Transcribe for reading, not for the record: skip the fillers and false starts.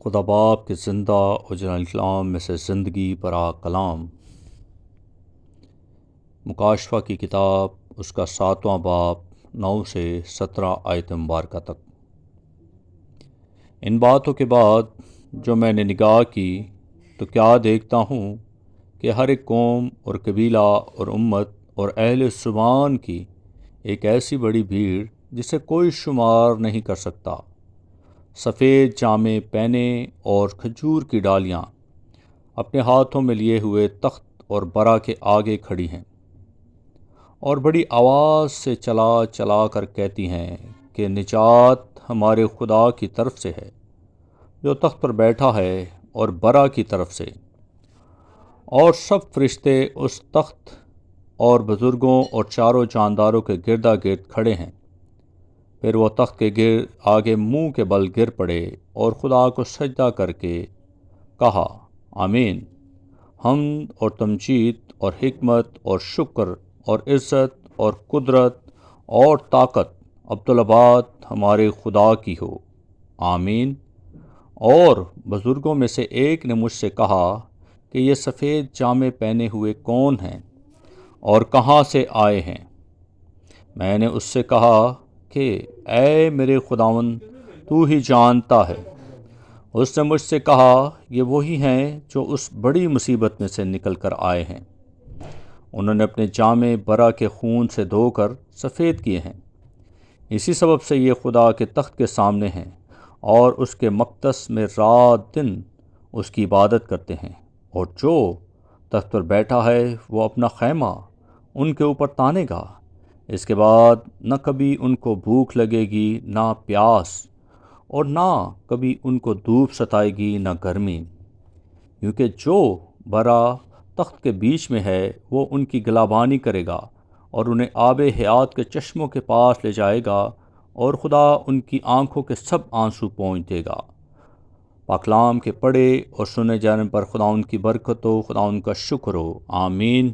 خدا باپ کے زندہ و جلال کلام میں سے زندگی برا کلام۔ مکاشفہ کی کتاب، اس کا 7واں باب 9 سے 17 آیت مبارکہ تک۔ ان باتوں کے بعد جو میں نے نگاہ کی تو کیا دیکھتا ہوں کہ ہر ایک قوم اور قبیلہ اور امت اور اہل زبان کی ایک ایسی بڑی بھیڑ جسے کوئی شمار نہیں کر سکتا، سفید جامے پہنے اور کھجور کی ڈالیاں اپنے ہاتھوں میں لیے ہوئے تخت اور برا کے آگے کھڑی ہیں، اور بڑی آواز سے چلا چلا کر کہتی ہیں کہ نجات ہمارے خدا کی طرف سے ہے جو تخت پر بیٹھا ہے، اور برا کی طرف سے۔ اور سب فرشتے اس تخت اور بزرگوں اور چاروں جانداروں کے گردا گرد کھڑے ہیں۔ پھر وہ تخت کے آگے منہ کے بل گر پڑے اور خدا کو سجدہ کر کے کہا، آمین، حمد اور تمجید اور حکمت اور شکر اور عزت اور قدرت اور طاقت عبدالآباد ہمارے خدا کی ہو، آمین۔ اور بزرگوں میں سے ایک نے مجھ سے کہا کہ یہ سفید جامے پہنے ہوئے کون ہیں اور کہاں سے آئے ہیں؟ میں نے اس سے کہا کہ اے میرے خداوند، تو ہی جانتا ہے۔ اس نے مجھ سے کہا، یہ وہی ہیں جو اس بڑی مصیبت میں سے نکل کر آئے ہیں۔ انہوں نے اپنے جامے برا کے خون سے دھو کر سفید کیے ہیں، اسی سبب سے یہ خدا کے تخت کے سامنے ہیں اور اس کے مقدس میں رات دن اس کی عبادت کرتے ہیں۔ اور جو تخت پر بیٹھا ہے وہ اپنا خیمہ ان کے اوپر تانے گا۔ اس کے بعد نہ کبھی ان کو بھوک لگے گی نہ پیاس، اور نہ کبھی ان کو دھوپ ستائے گی نہ گرمی، کیونکہ جو برا تخت کے بیچ میں ہے وہ ان کی گلابانی کرے گا اور انہیں آب حیات کے چشموں کے پاس لے جائے گا، اور خدا ان کی آنکھوں کے سب آنسو پونچھ دے گا۔ پاکلام کے پڑھے اور سنے جانے پر خدا ان کی برکت ہو، خدا ان کا شکر ہو، آمین۔